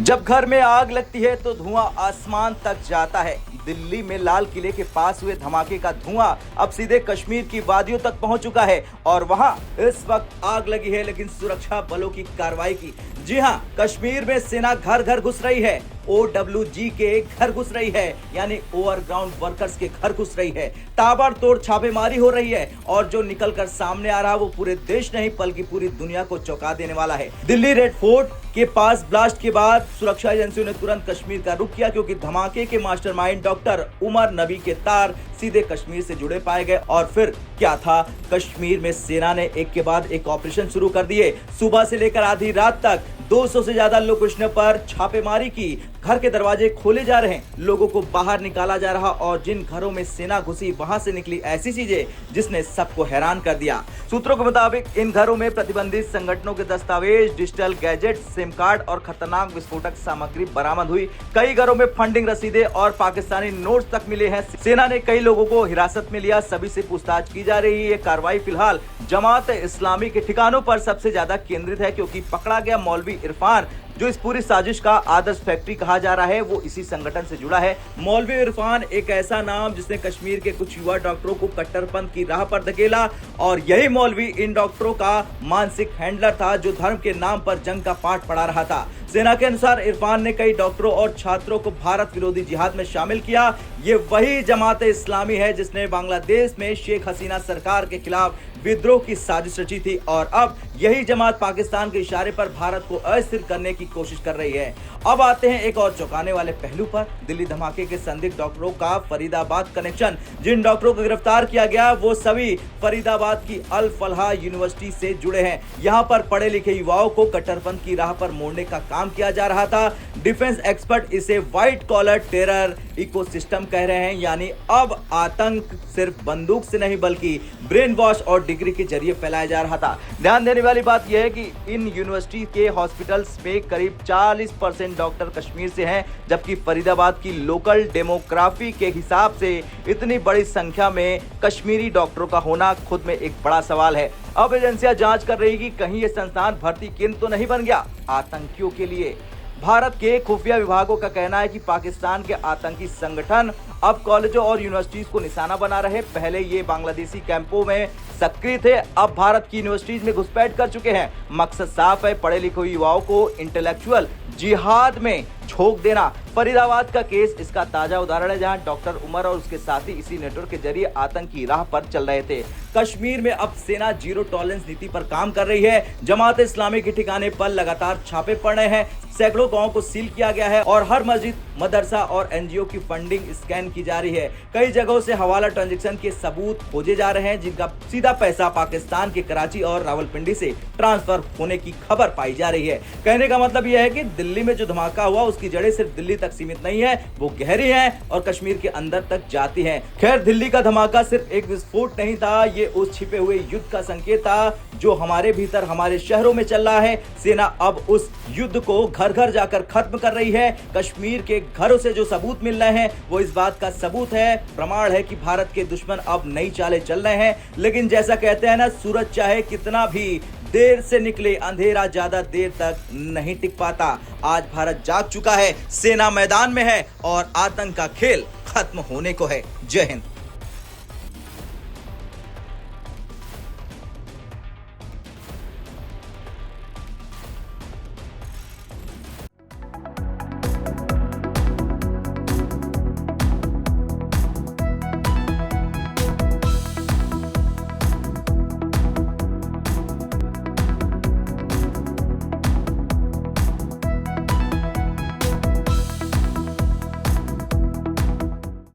जब घर में आग लगती है तो धुआं आसमान तक जाता है। दिल्ली में लाल किले के पास हुए धमाके का धुआं अब सीधे कश्मीर की वादियों तक पहुंच चुका है और वहां इस वक्त आग लगी है, लेकिन सुरक्षा बलों की कार्रवाई की। जी हां, कश्मीर में सेना घर घर घुस रही है, OWG के घर घुस रही है, यानी ओवरग्राउंड वर्कर्स के घर घुस रही है। ताबड़तोड़ छापेमारी हो रही है और जो निकल कर सामने आ रहा वो पूरे देश नहीं बल्कि पूरी दुनिया को चौंका देने वाला है। दिल्ली रेड फोर्ट के पास ब्लास्ट के बाद सुरक्षा एजेंसियों ने तुरंत कश्मीर का रुख किया, क्योंकि धमाके के मास्टरमाइंड डॉक्टर उमर नबी के तार सीधे कश्मीर से जुड़े पाए गए। और फिर क्या था, कश्मीर में सेना ने एक के बाद एक ऑपरेशन शुरू कर दिए। सुबह से लेकर आधी रात तक 200 से ज्यादा लोकेशनों पर छापेमारी की। घर के दरवाजे खोले जा रहे हैं, लोगों को बाहर निकाला जा रहा और जिन घरों में सेना घुसी वहां से निकली ऐसी चीजें जिसने सबको हैरान कर दिया। सूत्रों के मुताबिक इन घरों में प्रतिबंधित संगठनों के दस्तावेज, डिजिटल गैजेट, सिम कार्ड और खतरनाक विस्फोटक सामग्री बरामद हुई। कई घरों में फंडिंग रसीदें और पाकिस्तानी नोट्स तक मिले हैं। सेना ने कई लोगों को हिरासत में लिया, सभी से पूछताछ की जा रही है। ये कार्रवाई फिलहाल जमात इस्लामी के ठिकानों पर सबसे ज्यादा केंद्रित है, क्योंकि पकड़ा गया मौलवी इरफान, जो इस पूरी साजिश का आदर्श फैक्ट्री कहा जा रहा है, वो इसी संगठन से जुड़ा है। मौलवी इरफान एक ऐसा नाम जिसने कश्मीर के कुछ युवा डॉक्टरों को कट्टरपंथ की राह पर धकेला और यही मौलवी इन डॉक्टरों का मानसिक हैंडलर था, जो धर्म के नाम पर जंग का पाठ पढ़ा रहा था। सेना के अनुसार इरफान ने कई डॉक्टरों और छात्रों को भारत विरोधी जिहाद में शामिल किया। ये वही जमात इस्लामी है जिसने बांग्लादेश में शेख हसीना सरकार के खिलाफ विद्रोह की साजिश रची थी और अब यही जमात पाकिस्तान के इशारे पर भारत को अस्थिर करने की कोशिश कर रही है। अब आते हैं एक और चौंकाने वाले पहलू पर। दिल्ली धमाके के संदिग्ध डॉक्टरों का फरीदाबाद कनेक्शन। जिन डॉक्टरों को गिरफ्तार किया गया वो सभी फरीदाबाद की अल फलाह यूनिवर्सिटी से जुड़े हैं। यहाँ पर पढ़े लिखे युवाओं को कट्टरपंथ की राह पर मोड़ने का काम किया जा रहा था। डिफेंस एक्सपर्ट इसे व्हाइट कॉलर टेरर इकोसिस्टम कह रहे हैं, यानी अब आतंक सिर्फ बंदूक से नहीं बल्कि ब्रेन वॉश और डिग्री के जरिए फैलाया जा रहा था। ध्यान देने वाली बात यह है कि इन यूनिवर्सिटी के हॉस्पिटल्स में करीब 40% डॉक्टर कश्मीर से हैं, जबकि फरीदाबाद की लोकल डेमोग्राफी के हिसाब से इतनी बड़ी संख्या में कश्मीरी डॉक्टरों का होना खुद में एक बड़ा सवाल है। अब एजेंसियां जांच कर रही कि कहीं ये संस्थान भर्ती केंद्र तो नहीं बन गया आतंकियों के लिए। भारत के खुफिया विभागों का कहना है कि पाकिस्तान के आतंकी संगठन अब कॉलेजों और यूनिवर्सिटीज को निशाना बना रहे। पहले ये बांग्लादेशी कैंपों में सक्रिय थे, अब भारत की यूनिवर्सिटीज में घुसपैठ कर चुके हैं। मकसद साफ है, पढ़े लिखे युवाओं को इंटेलेक्चुअल जिहाद में झोंक देना। फरीदाबाद का केस इसका ताजा उदाहरण है, जहां डॉक्टर उमर और उसके साथी इसी नेटवर्क के जरिए आतंक की राह पर चल रहे थे। कश्मीर में अब सेना जीरो टॉलरेंस नीति पर काम कर रही है। जमात इस्लामी के ठिकाने पर लगातार छापे पड़ रहे हैं। सैकड़ों गांवों को सील किया गया है और हर मस्जिद, मदरसा और एनजीओ की फंडिंग स्कैन की जा रही है। कई जगहों से हवाला ट्रांजैक्शन के सबूत खोजे जा रहे हैं, जिनका सीधा पैसा पाकिस्तान के कराची और रावलपिंडी से ट्रांसफर होने की खबर पाई जा रही है। कहने का मतलब यह है कि दिल्ली में जो धमाका हुआ उसकी जड़ें सिर्फ दिल्ली तक सीमित नहीं है, वो गहरी है और कश्मीर के अंदर तक जाती है। खैर, दिल्ली का धमाका सिर्फ एक विस्फोट नहीं था, ये उस छिपे हुए युद्ध का संकेत था जो हमारे भीतर, हमारे शहरों में चल रहा है। सेना अब उस युद्ध को घर घर जाकर खत्म कर रही है। कश्मीर के घरों से जो सबूत मिल रहे हैं वो इस बात का सबूत है, प्रमाण है कि भारत के दुश्मन अब नई चालें चल रहे हैं। लेकिन जैसा कहते हैं ना, सूरज चाहे कितना भी देर से निकले, अंधेरा ज्यादा देर तक नहीं टिक पाता। आज भारत जाग चुका है, सेना मैदान में है और आतंक का खेल खत्म होने को है। जय हिंद।